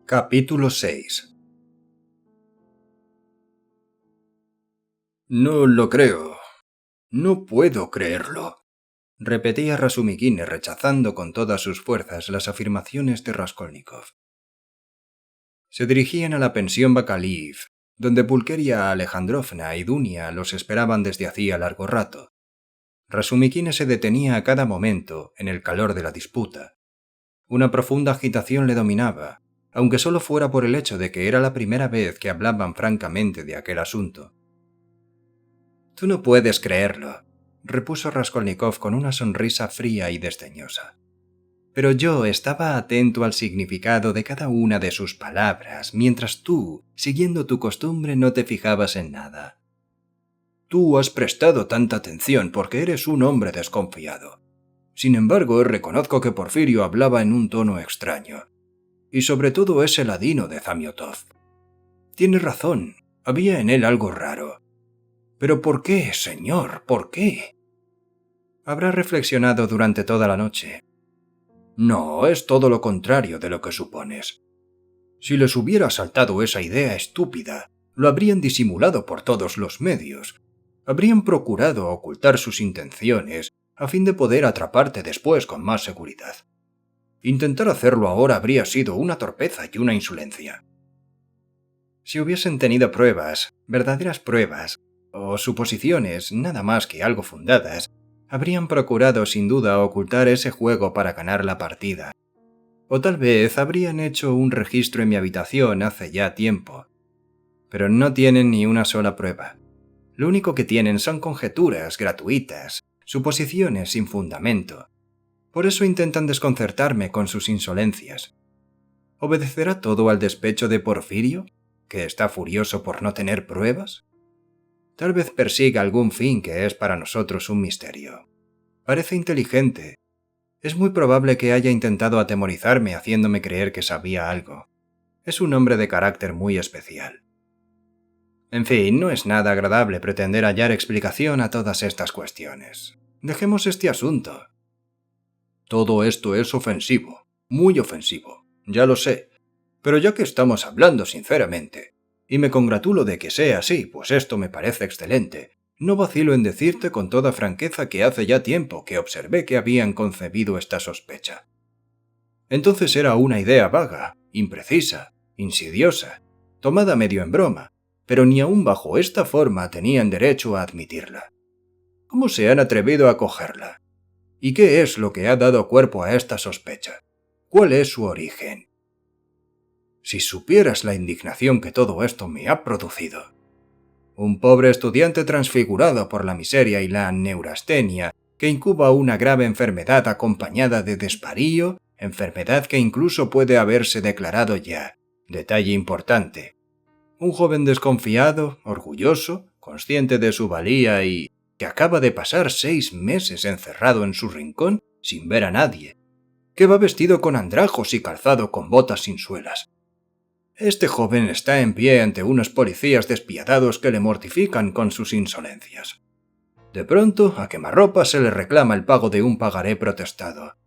Capítulo 6. No lo creo. No puedo creerlo, repetía Razumikine rechazando con todas sus fuerzas las afirmaciones de Raskolnikov. Se dirigían a la pensión Bakalif, donde Pulkeria Alejandrovna y Dunia los esperaban desde hacía largo rato. Razumikine se detenía a cada momento en el calor de la disputa. Una profunda agitación le dominaba, aunque solo fuera por el hecho de que era la primera vez que hablaban francamente de aquel asunto. «Tú no puedes creerlo», repuso Raskolnikov con una sonrisa fría y desdeñosa. «Pero yo estaba atento al significado de cada una de sus palabras, mientras tú, siguiendo tu costumbre, no te fijabas en nada. Tú has prestado tanta atención porque eres un hombre desconfiado. Sin embargo, reconozco que Porfirio hablaba en un tono extraño, y sobre todo ese ladino de Zamiotov. Tienes razón, había en él algo raro. ¿Pero por qué, señor? ¿Por qué?» Habrá reflexionado durante toda la noche. No, es todo lo contrario de lo que supones. Si les hubiera saltado esa idea estúpida, lo habrían disimulado por todos los medios. Habrían procurado ocultar sus intenciones a fin de poder atraparte después con más seguridad. Intentar hacerlo ahora habría sido una torpeza y una insolencia. Si hubiesen tenido pruebas, verdaderas pruebas, o suposiciones nada más que algo fundadas, habrían procurado sin duda ocultar ese juego para ganar la partida. O tal vez habrían hecho un registro en mi habitación hace ya tiempo. Pero no tienen ni una sola prueba. Lo único que tienen son conjeturas gratuitas, suposiciones sin fundamento. Por eso intentan desconcertarme con sus insolencias. ¿Obedecerá todo al despecho de Porfirio, que está furioso por no tener pruebas? Tal vez persiga algún fin que es para nosotros un misterio. Parece inteligente. Es muy probable que haya intentado atemorizarme haciéndome creer que sabía algo. Es un hombre de carácter muy especial. En fin, no es nada agradable pretender hallar explicación a todas estas cuestiones. Dejemos este asunto. Todo esto es ofensivo, muy ofensivo, ya lo sé. Pero ya que estamos hablando sinceramente, y me congratulo de que sea así, pues esto me parece excelente, no vacilo en decirte con toda franqueza que hace ya tiempo que observé que habían concebido esta sospecha. Entonces era una idea vaga, imprecisa, insidiosa, tomada medio en broma, pero ni aun bajo esta forma tenían derecho a admitirla. ¿Cómo se han atrevido a cogerla? ¿Y qué es lo que ha dado cuerpo a esta sospecha? ¿Cuál es su origen? Si supieras la indignación que todo esto me ha producido. Un pobre estudiante transfigurado por la miseria y la neurastenia, que incuba una grave enfermedad acompañada de desvarío, enfermedad que incluso puede haberse declarado ya. Detalle importante. Un joven desconfiado, orgulloso, consciente de su valía y que acaba de pasar 6 meses encerrado en su rincón sin ver a nadie, que va vestido con andrajos y calzado con botas sin suelas. Este joven está en pie ante unos policías despiadados que le mortifican con sus insolencias. De pronto, a quemarropa se le reclama el pago de un pagaré protestado.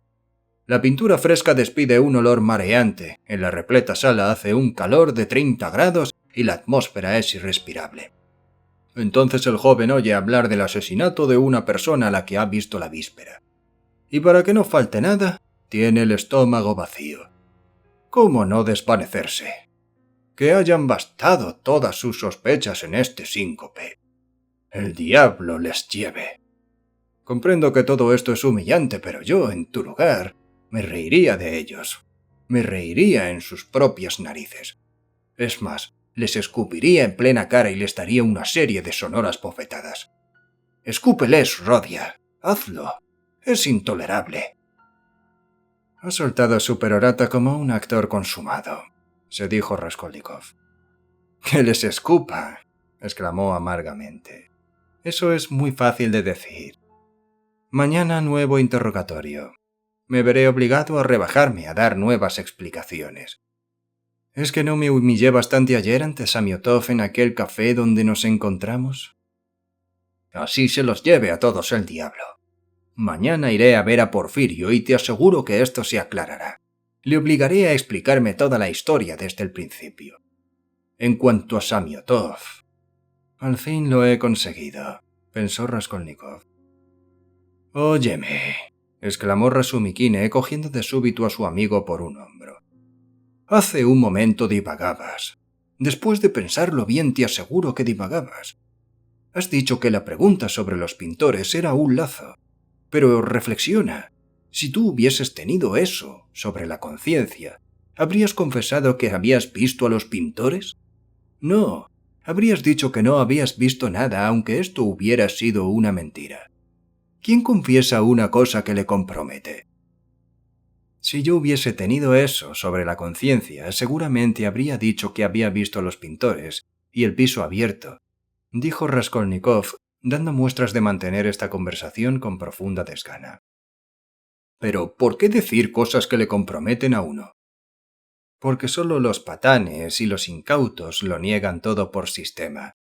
La pintura fresca despide un olor mareante, en la repleta sala hace un calor de 30 grados y la atmósfera es irrespirable. Entonces el joven oye hablar del asesinato de una persona a la que ha visto la víspera. Y para que no falte nada, tiene el estómago vacío. ¿Cómo no desvanecerse? Que hayan bastado todas sus sospechas en este síncope. El diablo les lleve. Comprendo que todo esto es humillante, pero yo, en tu lugar, me reiría de ellos. Me reiría en sus propias narices. Es más, les escupiría en plena cara y les daría una serie de sonoras bofetadas. Escúpeles, Rodia. Hazlo. Es intolerable. Ha soltado su perorata como un actor consumado, se dijo Raskolnikov. «Que les escupa», exclamó amargamente. «Eso es muy fácil de decir. Mañana nuevo interrogatorio. Me veré obligado a rebajarme a dar nuevas explicaciones. ¿Es que no me humillé bastante ayer ante Samiotov en aquel café donde nos encontramos? Así se los lleve a todos el diablo. Mañana iré a ver a Porfirio y te aseguro que esto se aclarará. Le obligaré a explicarme toda la historia desde el principio. En cuanto a Samiotov... Al fin lo he conseguido, pensó Raskolnikov. Óyeme, exclamó Razumikine cogiendo de súbito a su amigo por un hombro. Hace un momento divagabas. Después de pensarlo bien te aseguro que divagabas. Has dicho que la pregunta sobre los pintores era un lazo. Pero reflexiona. Si tú hubieses tenido eso sobre la conciencia, ¿habrías confesado que habías visto a los pintores? No, habrías dicho que no habías visto nada aunque esto hubiera sido una mentira. ¿Quién confiesa una cosa que le compromete? Si yo hubiese tenido eso sobre la conciencia, seguramente habría dicho que había visto a los pintores y el piso abierto, dijo Raskolnikov, dando muestras de mantener esta conversación con profunda desgana. Pero, ¿por qué decir cosas que le comprometen a uno? Porque solo los patanes y los incautos lo niegan todo por sistema.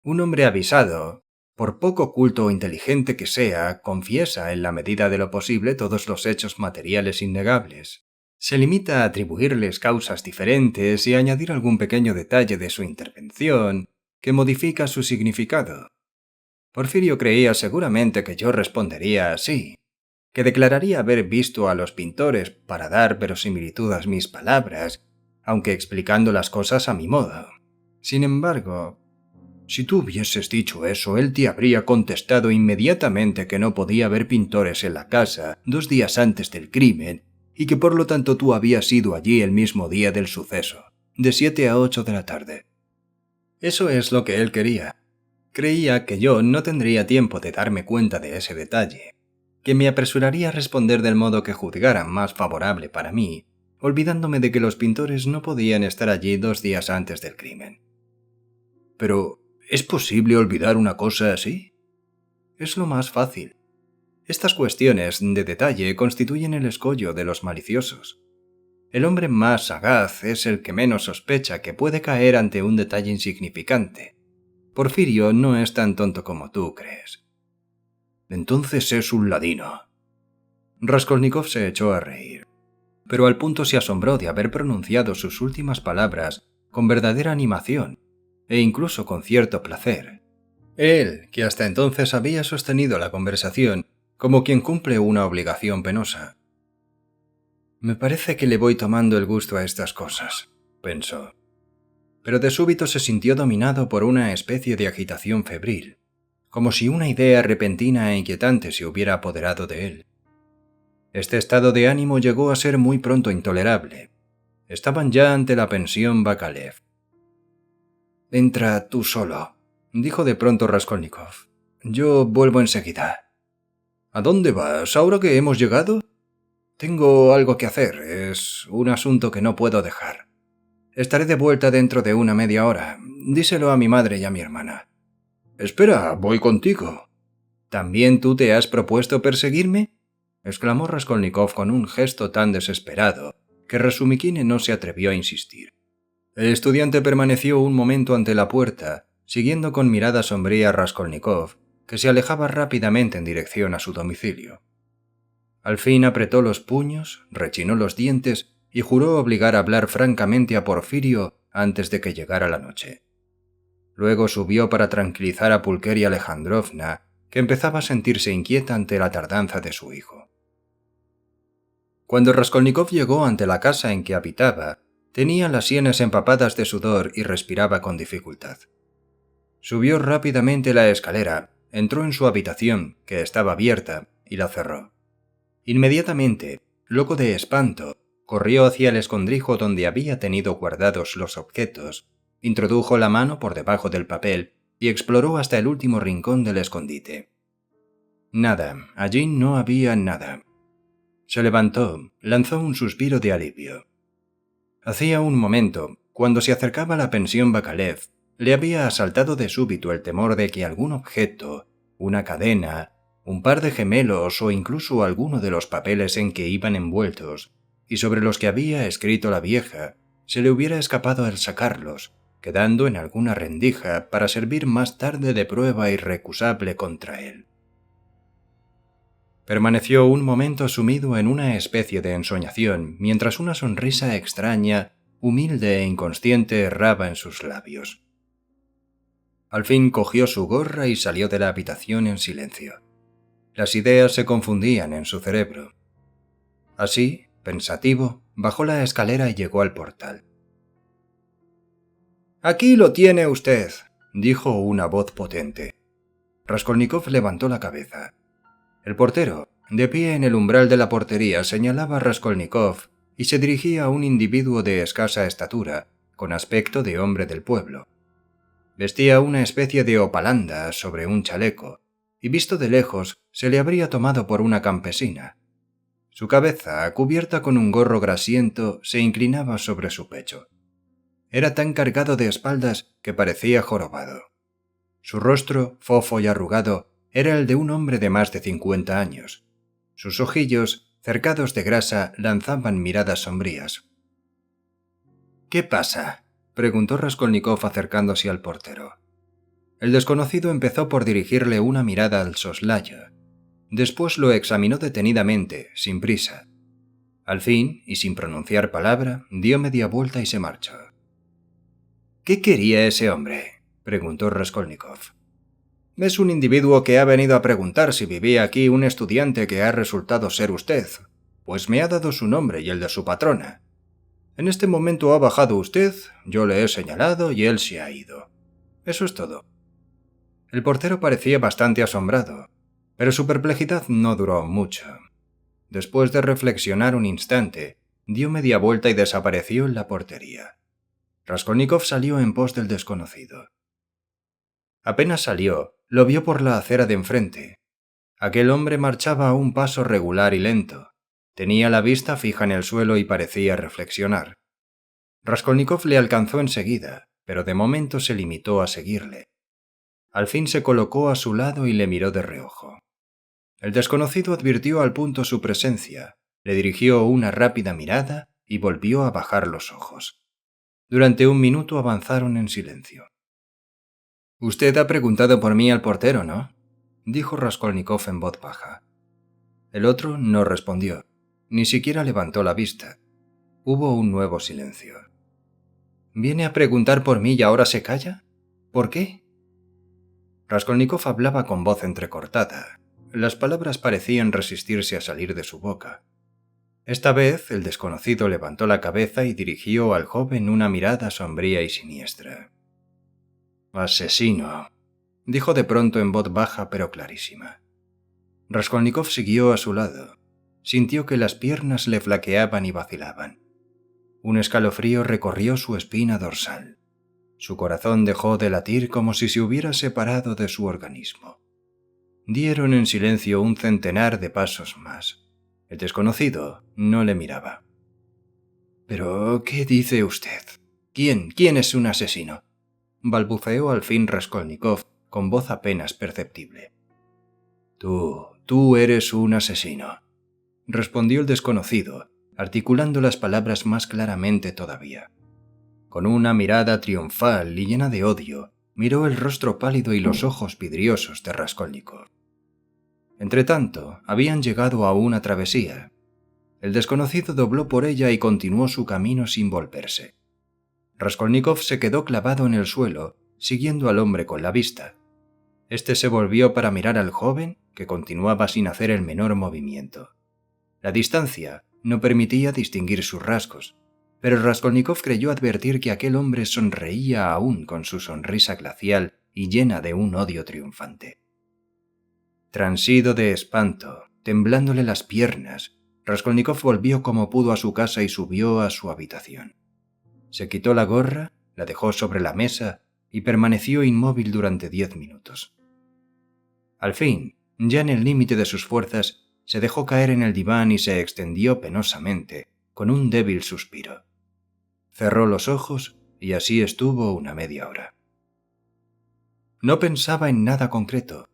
Un hombre avisado, por poco culto o inteligente que sea, confiesa en la medida de lo posible todos los hechos materiales innegables. Se limita a atribuirles causas diferentes y a añadir algún pequeño detalle de su intervención que modifica su significado. Porfirio creía seguramente que yo respondería así, que declararía haber visto a los pintores para dar verosimilitud a mis palabras, aunque explicando las cosas a mi modo. Sin embargo, si tú hubieses dicho eso, él te habría contestado inmediatamente que no podía haber pintores en la casa 2 días antes del crimen y que por lo tanto tú habías ido allí el mismo día del suceso, de 7 a 8 de la tarde. Eso es lo que él quería. Creía que yo no tendría tiempo de darme cuenta de ese detalle, que me apresuraría a responder del modo que juzgara más favorable para mí, olvidándome de que los pintores no podían estar allí 2 días antes del crimen. Pero, ¿es posible olvidar una cosa así? Es lo más fácil. Estas cuestiones de detalle constituyen el escollo de los maliciosos. El hombre más sagaz es el que menos sospecha que puede caer ante un detalle insignificante. Porfirio no es tan tonto como tú crees. Entonces es un ladino. Raskolnikov se echó a reír, pero al punto se asombró de haber pronunciado sus últimas palabras con verdadera animación e incluso con cierto placer. Él, que hasta entonces había sostenido la conversación como quien cumple una obligación penosa. Me parece que le voy tomando el gusto a estas cosas, pensó. Pero de súbito se sintió dominado por una especie de agitación febril, como si una idea repentina e inquietante se hubiera apoderado de él. Este estado de ánimo llegó a ser muy pronto intolerable. Estaban ya ante la pensión Bakalev. «Entra tú solo», dijo de pronto Raskolnikov. «Yo vuelvo enseguida». «¿A dónde vas, ahora que hemos llegado?» «Tengo algo que hacer. Es un asunto que no puedo dejar. Estaré de vuelta dentro de una media hora. Díselo a mi madre y a mi hermana». «Espera, voy contigo». «¿También tú te has propuesto perseguirme?», exclamó Raskolnikov con un gesto tan desesperado que Razumikine no se atrevió a insistir. El estudiante permaneció un momento ante la puerta, siguiendo con mirada sombría a Raskolnikov, que se alejaba rápidamente en dirección a su domicilio. Al fin apretó los puños, rechinó los dientes y juró obligar a hablar francamente a Porfirio antes de que llegara la noche. Luego subió para tranquilizar a Pulcheria Alejandrovna, que empezaba a sentirse inquieta ante la tardanza de su hijo. Cuando Raskolnikov llegó ante la casa en que habitaba, tenía las sienes empapadas de sudor y respiraba con dificultad. Subió rápidamente la escalera, entró en su habitación, que estaba abierta, y la cerró. Inmediatamente, loco de espanto, corrió hacia el escondrijo donde había tenido guardados los objetos, introdujo la mano por debajo del papel y exploró hasta el último rincón del escondite. Nada, allí no había nada. Se levantó, lanzó un suspiro de alivio. Hacía un momento, cuando se acercaba a la pensión Bakalev, le había asaltado de súbito el temor de que algún objeto, una cadena, un par de gemelos o incluso alguno de los papeles en que iban envueltos y sobre los que había escrito la vieja, se le hubiera escapado al sacarlos, quedando en alguna rendija para servir más tarde de prueba irrecusable contra él. Permaneció un momento sumido en una especie de ensoñación, mientras una sonrisa extraña, humilde e inconsciente erraba en sus labios. Al fin cogió su gorra y salió de la habitación en silencio. Las ideas se confundían en su cerebro. Así, pensativo, bajó la escalera y llegó al portal. «Aquí lo tiene usted», dijo una voz potente. Raskolnikov levantó la cabeza. El portero, de pie en el umbral de la portería, señalaba a Raskolnikov y se dirigía a un individuo de escasa estatura, con aspecto de hombre del pueblo. Vestía una especie de hopalanda sobre un chaleco, y visto de lejos se le habría tomado por una campesina. Su cabeza, cubierta con un gorro grasiento, se inclinaba sobre su pecho. Era tan cargado de espaldas que parecía jorobado. Su rostro, fofo y arrugado, era el de un hombre de más de 50 años. Sus ojillos, cercados de grasa, lanzaban miradas sombrías. «¿Qué pasa?», preguntó Raskolnikov acercándose al portero. El desconocido empezó por dirigirle una mirada al soslayo. Después lo examinó detenidamente, sin prisa. Al fin, y sin pronunciar palabra, dio media vuelta y se marchó. «¿Qué quería ese hombre?», preguntó Raskolnikov. «Es un individuo que ha venido a preguntar si vivía aquí un estudiante que ha resultado ser usted, pues me ha dado su nombre y el de su patrona. En este momento ha bajado usted, yo le he señalado y él se ha ido. Eso es todo». El portero parecía bastante asombrado, pero su perplejidad no duró mucho. Después de reflexionar un instante, dio media vuelta y desapareció en la portería. Raskolnikov salió en pos del desconocido. Apenas salió, lo vio por la acera de enfrente. Aquel hombre marchaba a un paso regular y lento. Tenía la vista fija en el suelo y parecía reflexionar. Raskolnikov le alcanzó enseguida, pero de momento se limitó a seguirle. Al fin se colocó a su lado y le miró de reojo. El desconocido advirtió al punto su presencia, le dirigió una rápida mirada y volvió a bajar los ojos. Durante un minuto avanzaron en silencio. «Usted ha preguntado por mí al portero, ¿no?», dijo Raskolnikov en voz baja. El otro no respondió, ni siquiera levantó la vista. Hubo un nuevo silencio. «¿Viene a preguntar por mí y ahora se calla? ¿Por qué?». Raskolnikov hablaba con voz entrecortada. Las palabras parecían resistirse a salir de su boca. Esta vez el desconocido levantó la cabeza y dirigió al joven una mirada sombría y siniestra. «Asesino», dijo de pronto en voz baja pero clarísima. Raskolnikov siguió a su lado. Sintió que las piernas le flaqueaban y vacilaban. Un escalofrío recorrió su espina dorsal. Su corazón dejó de latir como si se hubiera separado de su organismo. Dieron en silencio un centenar de pasos más. El desconocido no le miraba. «¿Pero qué dice usted? ¿Quién es un asesino?», balbuceó al fin Raskolnikov con voz apenas perceptible. Tú eres un asesino», respondió el desconocido, articulando las palabras más claramente todavía. Con una mirada triunfal y llena de odio, miró el rostro pálido y los ojos vidriosos de Raskolnikov. Entretanto, habían llegado a una travesía. El desconocido dobló por ella y continuó su camino sin volverse. Raskolnikov se quedó clavado en el suelo, siguiendo al hombre con la vista. Este se volvió para mirar al joven, que continuaba sin hacer el menor movimiento. La distancia no permitía distinguir sus rasgos, pero Raskolnikov creyó advertir que aquel hombre sonreía aún con su sonrisa glacial y llena de un odio triunfante. Transido de espanto, temblándole las piernas, Raskolnikov volvió como pudo a su casa y subió a su habitación. Se quitó la gorra, la dejó sobre la mesa y permaneció inmóvil durante 10 minutos. Al fin, ya en el límite de sus fuerzas, se dejó caer en el diván y se extendió penosamente, con un débil suspiro. Cerró los ojos y así estuvo una media hora. No pensaba en nada concreto.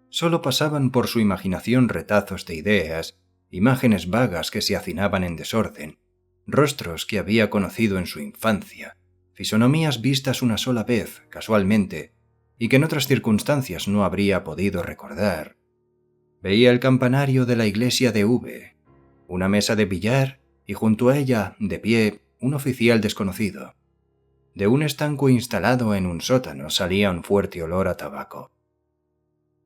Solo pasaban por su imaginación retazos de ideas, imágenes vagas que se hacinaban en desorden, rostros que había conocido en su infancia, fisonomías vistas una sola vez, casualmente, y que en otras circunstancias no habría podido recordar. Veía el campanario de la iglesia de V, una mesa de billar y junto a ella, de pie, un oficial desconocido. De un estanco instalado en un sótano salía un fuerte olor a tabaco.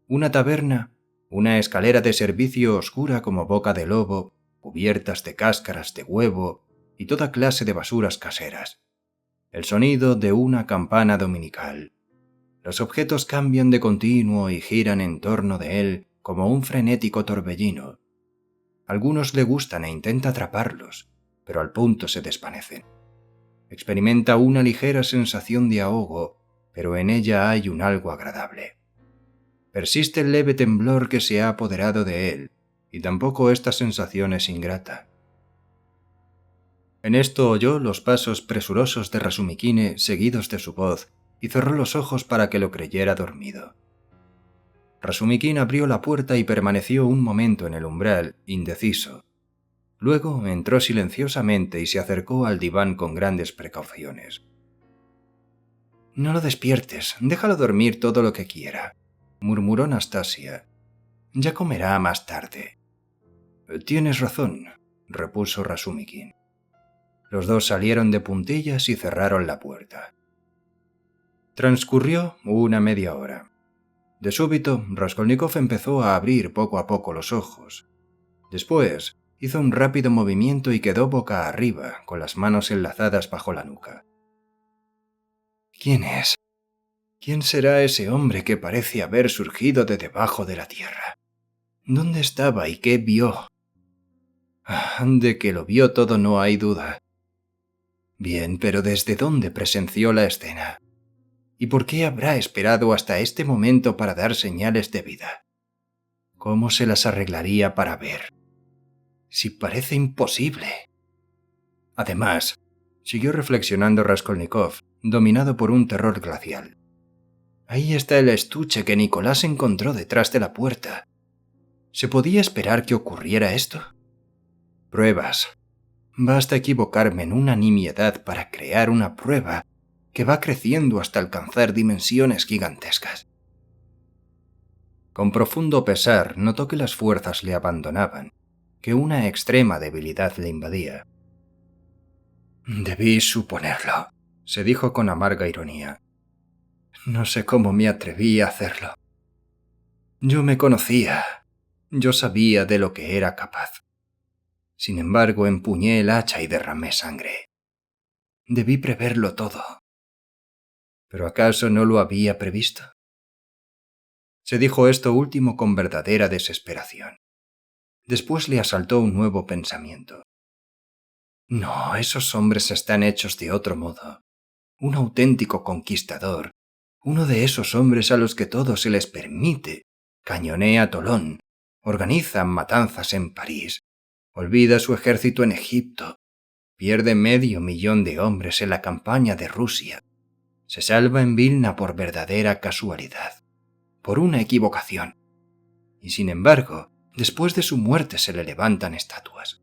Una taberna, una escalera de servicio oscura como boca de lobo, cubiertas de cáscaras de huevo y toda clase de basuras caseras. El sonido de una campana dominical. Los objetos cambian de continuo y giran en torno de él como un frenético torbellino. Algunos le gustan e intenta atraparlos, pero al punto se desvanecen. Experimenta una ligera sensación de ahogo, pero en ella hay un algo agradable. Persiste el leve temblor que se ha apoderado de él, y tampoco esta sensación es ingrata. En esto oyó los pasos presurosos de Rasumikine seguidos de su voz, y cerró los ojos para que lo creyera dormido. Rasumikin abrió la puerta y permaneció un momento en el umbral, indeciso. Luego entró silenciosamente y se acercó al diván con grandes precauciones. «No lo despiertes, déjalo dormir todo lo que quiera», murmuró Nastasia. «Ya comerá más tarde». «Tienes razón», repuso Rasumikin. Los dos salieron de puntillas y cerraron la puerta. Transcurrió una media hora. De súbito, Raskolnikov empezó a abrir poco a poco los ojos. Después, hizo un rápido movimiento y quedó boca arriba, con las manos enlazadas bajo la nuca. ¿Quién es? ¿Quién será ese hombre que parece haber surgido de debajo de la tierra? ¿Dónde estaba y qué vio? De que lo vio todo no hay duda. Bien, pero ¿desde dónde presenció la escena? ¿Y por qué habrá esperado hasta este momento para dar señales de vida? ¿Cómo se las arreglaría para ver? Si parece imposible. Además, siguió reflexionando Raskolnikov, dominado por un terror glacial. Ahí está el estuche que Nicolás encontró detrás de la puerta. ¿Se podía esperar que ocurriera esto? Pruebas. Basta equivocarme en una nimiedad para crear una prueba que va creciendo hasta alcanzar dimensiones gigantescas. Con profundo pesar notó que las fuerzas le abandonaban, que una extrema debilidad le invadía. «Debí suponerlo», se dijo con amarga ironía. «No sé cómo me atreví a hacerlo. Yo me conocía, yo sabía de lo que era capaz. Sin embargo, empuñé el hacha y derramé sangre. Debí preverlo todo. ¿Pero acaso no lo había previsto?» Se dijo esto último con verdadera desesperación. Después le asaltó un nuevo pensamiento. No, esos hombres están hechos de otro modo. Un auténtico conquistador, uno de esos hombres a los que todo se les permite, cañonea a Tolón, organiza matanzas en París, olvida su ejército en Egipto, pierde 500.000 de hombres en la campaña de Rusia, se salva en Vilna por verdadera casualidad, por una equivocación, y sin embargo, después de su muerte se le levantan estatuas.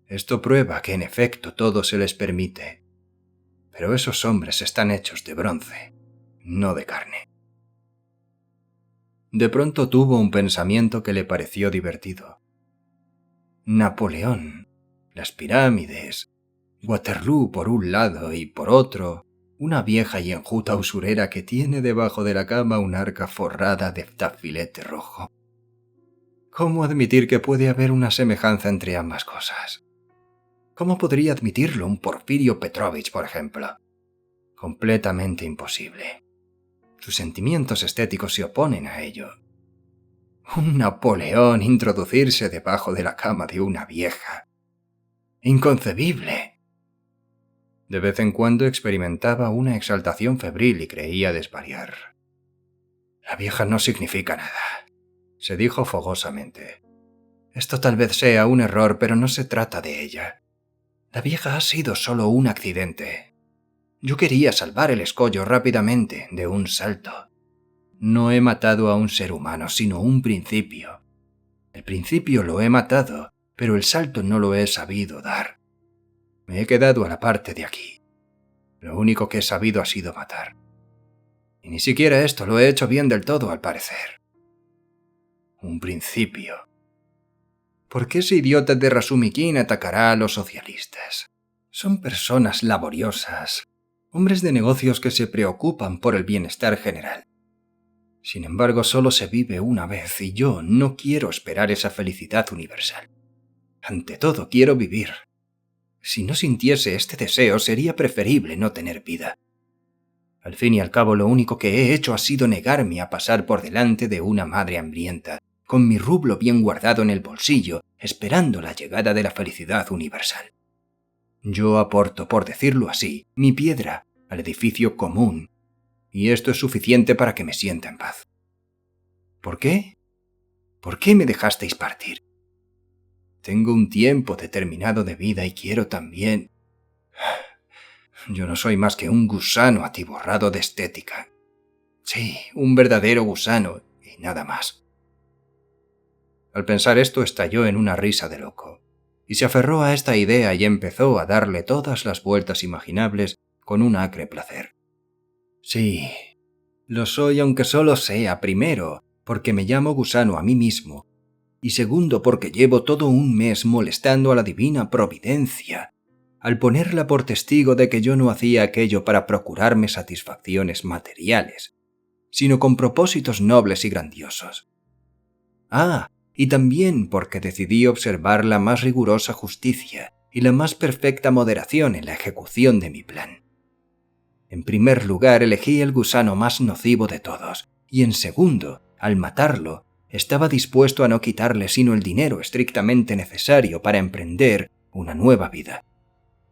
Esto prueba que en efecto todo se les permite, pero esos hombres están hechos de bronce, no de carne. De pronto tuvo un pensamiento que le pareció divertido. Napoleón, las pirámides, Waterloo por un lado y por otro, una vieja y enjuta usurera que tiene debajo de la cama un arca forrada de tafilete rojo. ¿Cómo admitir que puede haber una semejanza entre ambas cosas? ¿Cómo podría admitirlo un Porfirio Petrovich, por ejemplo? Completamente imposible. Sus sentimientos estéticos se oponen a ello. Un Napoleón introducirse debajo de la cama de una vieja. ¡Inconcebible! De vez en cuando experimentaba una exaltación febril y creía desvariar. La vieja no significa nada, se dijo fogosamente. Esto tal vez sea un error, pero no se trata de ella. La vieja ha sido solo un accidente. Yo quería salvar el escollo rápidamente, de un salto. No he matado a un ser humano, sino un principio. El principio lo he matado, pero el salto no lo he sabido dar. Me he quedado a la parte de aquí. Lo único que he sabido ha sido matar. Y ni siquiera esto lo he hecho bien del todo, al parecer. Un principio. ¿Por qué ese idiota de Razumikin atacará a los socialistas? Son personas laboriosas, hombres de negocios que se preocupan por el bienestar general. Sin embargo, solo se vive una vez y yo no quiero esperar esa felicidad universal. Ante todo, quiero vivir. Si no sintiese este deseo, sería preferible no tener vida. Al fin y al cabo, lo único que he hecho ha sido negarme a pasar por delante de una madre hambrienta, con mi rublo bien guardado en el bolsillo, esperando la llegada de la felicidad universal. Yo aporto, por decirlo así, mi piedra al edificio común, y esto es suficiente para que me sienta en paz. ¿Por qué? ¿Por qué me dejasteis partir? Tengo un tiempo determinado de vida y quiero también... Yo no soy más que un gusano atiborrado de estética. Sí, un verdadero gusano y nada más. Al pensar esto estalló en una risa de loco, y se aferró a esta idea y empezó a darle todas las vueltas imaginables con un acre placer. Sí, lo soy aunque solo sea, primero, porque me llamo gusano a mí mismo, y segundo, porque llevo todo un mes molestando a la divina providencia, al ponerla por testigo de que yo no hacía aquello para procurarme satisfacciones materiales, sino con propósitos nobles y grandiosos. Ah, y también porque decidí observar la más rigurosa justicia y la más perfecta moderación en la ejecución de mi plan. En primer lugar, elegí el gusano más nocivo de todos, y en segundo, al matarlo, estaba dispuesto a no quitarle sino el dinero estrictamente necesario para emprender una nueva vida.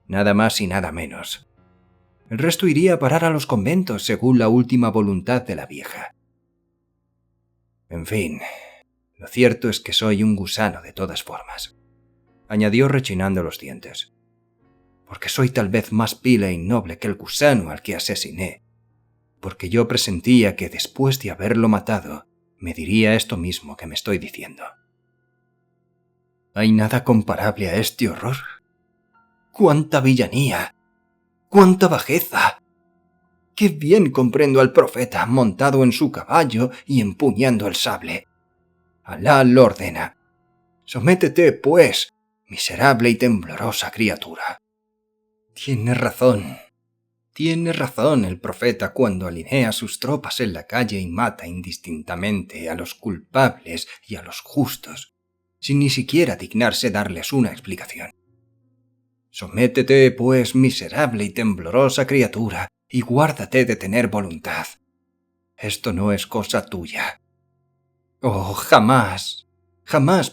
Nada más y nada menos. El resto iría a parar a los conventos según la última voluntad de la vieja. En fin, lo cierto es que soy un gusano de todas formas, añadió rechinando los dientes, porque soy tal vez más vil e innoble que el gusano al que asesiné, porque yo presentía que después de haberlo matado, me diría esto mismo que me estoy diciendo. ¿Hay nada comparable a este horror? ¡Cuánta villanía! ¡Cuánta bajeza! ¡Qué bien comprendo al profeta montado en su caballo y empuñando el sable! Alá lo ordena. Sométete, pues, miserable y temblorosa criatura. Tiene razón el profeta cuando alinea sus tropas en la calle y mata indistintamente a los culpables y a los justos, sin ni siquiera dignarse darles una explicación. Sométete, pues, miserable y temblorosa criatura, y guárdate de tener voluntad. Esto no es cosa tuya. Oh, jamás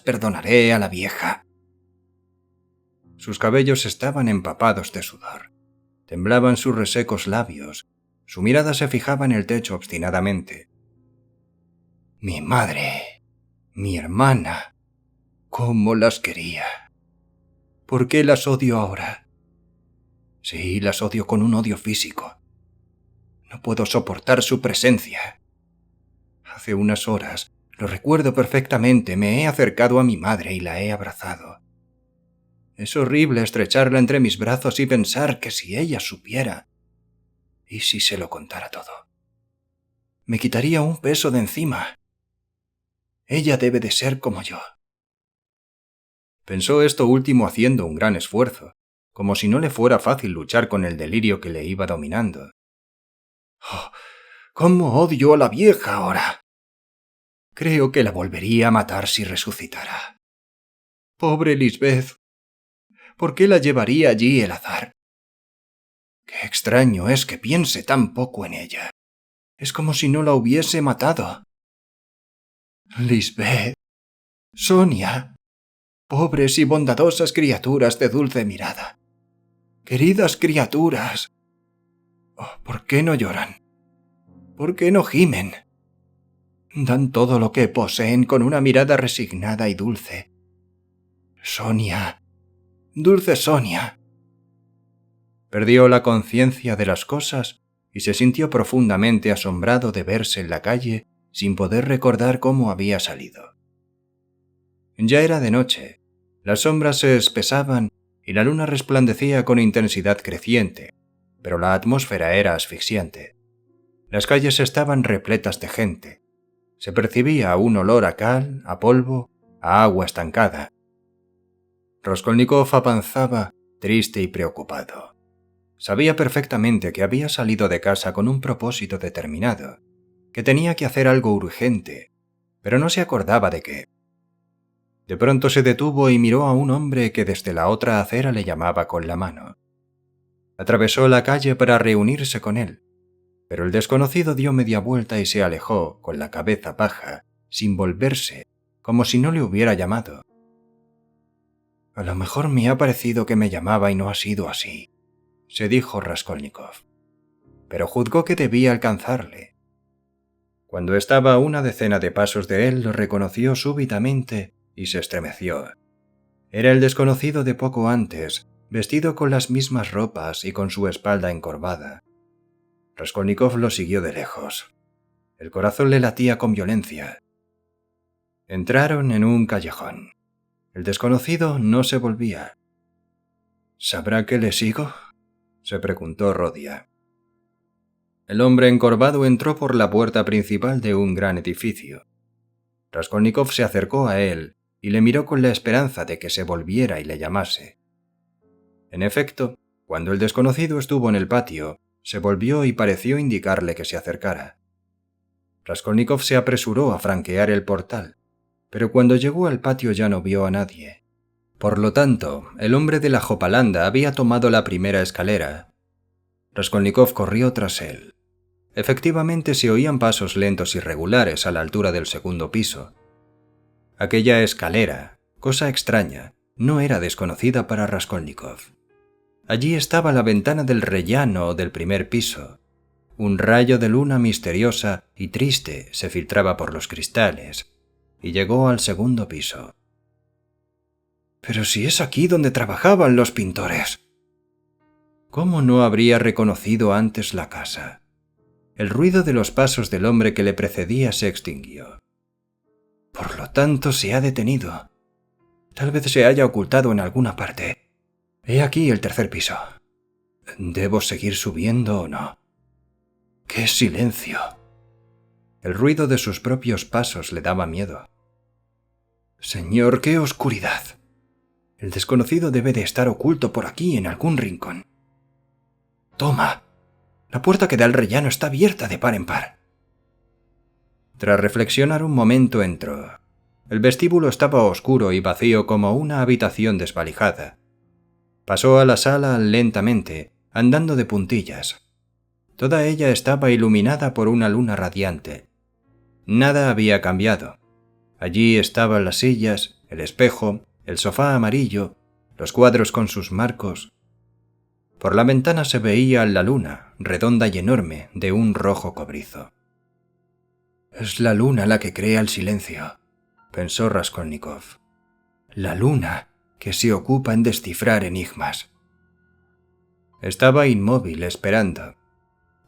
perdonaré a la vieja. Sus cabellos estaban empapados de sudor. Temblaban sus resecos labios. Su mirada se fijaba en el techo obstinadamente. Mi madre, mi hermana, ¿cómo las quería? ¿Por qué las odio ahora? Sí, las odio con un odio físico. No puedo soportar su presencia. Hace unas horas, lo recuerdo perfectamente, me he acercado a mi madre y la he abrazado. Es horrible estrecharla entre mis brazos y pensar que si ella supiera, y si se lo contara todo, me quitaría un peso de encima. Ella debe de ser como yo. Pensó esto último haciendo un gran esfuerzo, como si no le fuera fácil luchar con el delirio que le iba dominando. ¡Oh! ¡Cómo odio a la vieja ahora! Creo que la volvería a matar si resucitara. Pobre Lisbeth. ¿Por qué la llevaría allí el azar? Qué extraño es que piense tan poco en ella. Es como si no la hubiese matado. Lisbeth. Sonia. Pobres y bondadosas criaturas de dulce mirada. Queridas criaturas. Oh, ¿por qué no lloran? ¿Por qué no gimen? Dan todo lo que poseen con una mirada resignada y dulce. Sonia. Dulce Sonia. Perdió la conciencia de las cosas y se sintió profundamente asombrado de verse en la calle sin poder recordar cómo había salido. Ya era de noche, las sombras se espesaban y la luna resplandecía con intensidad creciente, pero la atmósfera era asfixiante. Las calles estaban repletas de gente. Se percibía un olor a cal, a polvo, a agua estancada. Raskolnikov avanzaba triste y preocupado. Sabía perfectamente que había salido de casa con un propósito determinado, que tenía que hacer algo urgente, pero no se acordaba de qué. De pronto se detuvo y miró a un hombre que desde la otra acera le llamaba con la mano. Atravesó la calle para reunirse con él, pero el desconocido dio media vuelta y se alejó con la cabeza baja, sin volverse, como si no le hubiera llamado. A lo mejor me ha parecido que me llamaba y no ha sido así, se dijo Raskolnikov, pero juzgó que debía alcanzarle. Cuando estaba a una decena de pasos de él, lo reconoció súbitamente y se estremeció. Era el desconocido de poco antes, vestido con las mismas ropas y con su espalda encorvada. Raskolnikov lo siguió de lejos. El corazón le latía con violencia. Entraron en un callejón. El desconocido no se volvía. ¿Sabrá que le sigo?, se preguntó Rodia. El hombre encorvado entró por la puerta principal de un gran edificio. Raskolnikov se acercó a él y le miró con la esperanza de que se volviera y le llamase. En efecto, cuando el desconocido estuvo en el patio, se volvió y pareció indicarle que se acercara. Raskolnikov se apresuró a franquear el portal, pero cuando llegó al patio ya no vio a nadie. Por lo tanto, el hombre de la jopalanda había tomado la primera escalera. Raskolnikov corrió tras él. Efectivamente se oían pasos lentos y regulares a la altura del segundo piso. Aquella escalera, cosa extraña, no era desconocida para Raskolnikov. Allí estaba la ventana del rellano del primer piso. Un rayo de luna misteriosa y triste se filtraba por los cristales, y llegó al segundo piso. «Pero si es aquí donde trabajaban los pintores». ¿Cómo no habría reconocido antes la casa? El ruido de los pasos del hombre que le precedía se extinguió. Por lo tanto, se ha detenido. Tal vez se haya ocultado en alguna parte. He aquí el tercer piso. ¿Debo seguir subiendo o no? ¡Qué silencio! El ruido de sus propios pasos le daba miedo. Señor, qué oscuridad. El desconocido debe de estar oculto por aquí en algún rincón. Toma. La puerta que da al rellano está abierta de par en par. Tras reflexionar un momento entró. El vestíbulo estaba oscuro y vacío como una habitación desvalijada. Pasó a la sala lentamente, andando de puntillas. Toda ella estaba iluminada por una luna radiante. Nada había cambiado. Allí estaban las sillas, el espejo, el sofá amarillo, los cuadros con sus marcos. Por la ventana se veía la luna, redonda y enorme, de un rojo cobrizo. «Es la luna la que crea el silencio», pensó Raskolnikov. «La luna que se ocupa en descifrar enigmas». Estaba inmóvil, esperando.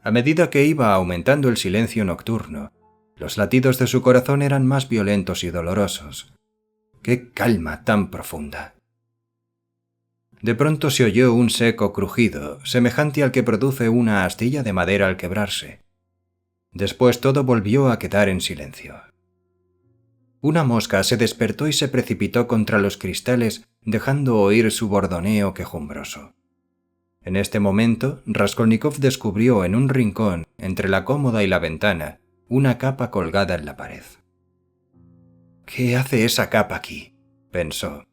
A medida que iba aumentando el silencio nocturno, los latidos de su corazón eran más violentos y dolorosos. ¡Qué calma tan profunda! De pronto se oyó un seco crujido, semejante al que produce una astilla de madera al quebrarse. Después todo volvió a quedar en silencio. Una mosca se despertó y se precipitó contra los cristales, dejando oír su bordoneo quejumbroso. En este momento, Raskolnikov descubrió en un rincón, entre la cómoda y la ventana, una capa colgada en la pared. «¿Qué hace esa capa aquí?», pensó.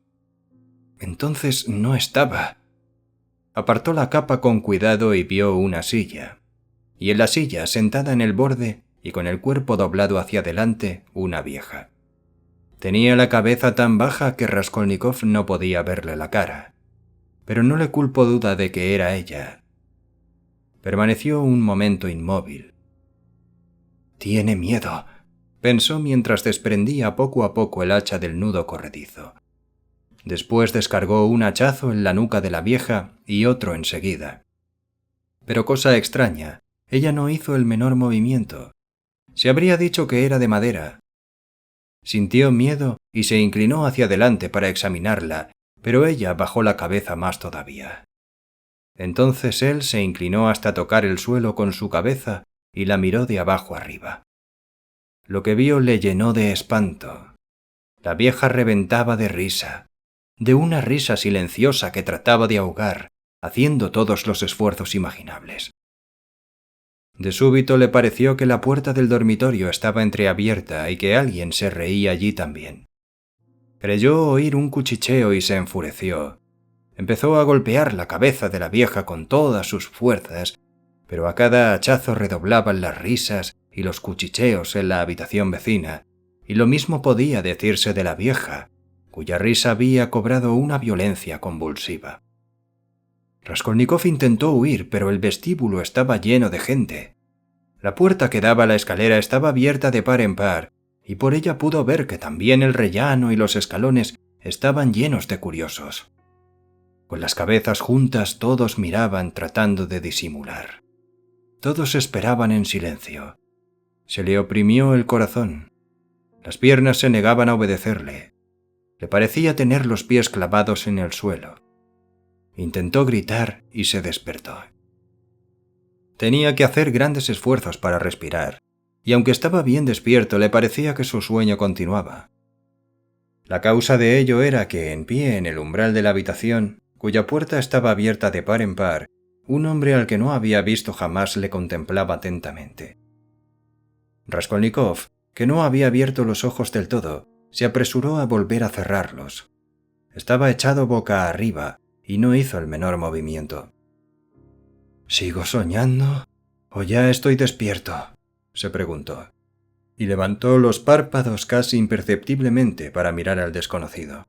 Entonces no estaba. Apartó la capa con cuidado y vio una silla. Y en la silla, sentada en el borde y con el cuerpo doblado hacia adelante, una vieja. Tenía la cabeza tan baja que Raskolnikov no podía verle la cara. Pero no le culpó duda de que era ella. Permaneció un momento inmóvil. «Tiene miedo», pensó mientras desprendía poco a poco el hacha del nudo corredizo. Después descargó un hachazo en la nuca de la vieja y otro enseguida. Pero cosa extraña, ella no hizo el menor movimiento. Se habría dicho que era de madera. Sintió miedo y se inclinó hacia adelante para examinarla, pero ella bajó la cabeza más todavía. Entonces él se inclinó hasta tocar el suelo con su cabeza y la miró de abajo arriba. Lo que vio le llenó de espanto. La vieja reventaba de risa, de una risa silenciosa que trataba de ahogar, haciendo todos los esfuerzos imaginables. De súbito le pareció que la puerta del dormitorio estaba entreabierta y que alguien se reía allí también. Creyó oír un cuchicheo y se enfureció. Empezó a golpear la cabeza de la vieja con todas sus fuerzas, pero a cada hachazo redoblaban las risas y los cuchicheos en la habitación vecina, y lo mismo podía decirse de la vieja, cuya risa había cobrado una violencia convulsiva. Raskolnikov intentó huir, pero el vestíbulo estaba lleno de gente. La puerta que daba a la escalera estaba abierta de par en par, y por ella pudo ver que también el rellano y los escalones estaban llenos de curiosos. Con las cabezas juntas todos miraban tratando de disimular. Todos esperaban en silencio. Se le oprimió el corazón. Las piernas se negaban a obedecerle. Le parecía tener los pies clavados en el suelo. Intentó gritar y se despertó. Tenía que hacer grandes esfuerzos para respirar, y aunque estaba bien despierto, le parecía que su sueño continuaba. La causa de ello era que, en pie en el umbral de la habitación, cuya puerta estaba abierta de par en par, un hombre al que no había visto jamás le contemplaba atentamente. Raskolnikov, que no había abierto los ojos del todo, se apresuró a volver a cerrarlos. Estaba echado boca arriba y no hizo el menor movimiento. ¿Sigo soñando o ya estoy despierto?, se preguntó, y levantó los párpados casi imperceptiblemente para mirar al desconocido.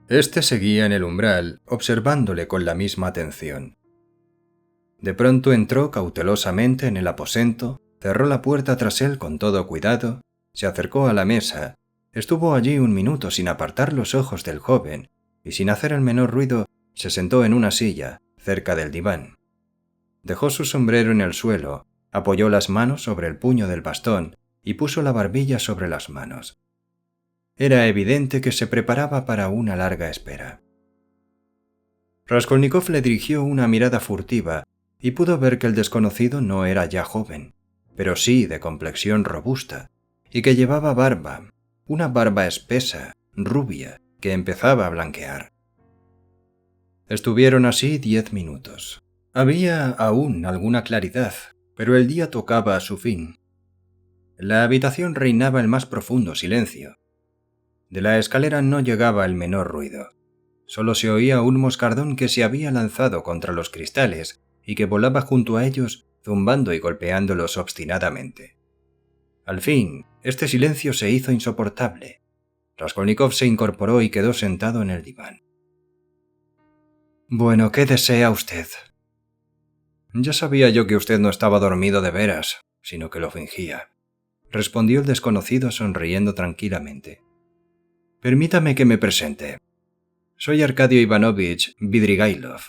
Este seguía en el umbral, observándole con la misma atención. De pronto entró cautelosamente en el aposento, cerró la puerta tras él con todo cuidado, se acercó a la mesa, estuvo allí un minuto sin apartar los ojos del joven y sin hacer el menor ruido se sentó en una silla, cerca del diván. Dejó su sombrero en el suelo, apoyó las manos sobre el puño del bastón y puso la barbilla sobre las manos. Era evidente que se preparaba para una larga espera. Raskolnikov le dirigió una mirada furtiva y pudo ver que el desconocido no era ya joven, pero sí de complexión robusta, y que llevaba barba, una barba espesa, rubia, que empezaba a blanquear. Estuvieron así 10 minutos. Había aún alguna claridad, pero el día tocaba a su fin. En la habitación reinaba el más profundo silencio. De la escalera no llegaba el menor ruido. Solo se oía un moscardón que se había lanzado contra los cristales y que volaba junto a ellos, zumbando y golpeándolos obstinadamente. Al fin, este silencio se hizo insoportable. Raskolnikov se incorporó y quedó sentado en el diván. «Bueno, ¿qué desea usted?» «Ya sabía yo que usted no estaba dormido de veras, sino que lo fingía», respondió el desconocido sonriendo tranquilamente. «Permítame que me presente. Soy Arkady Ivanovich Vidrigailov,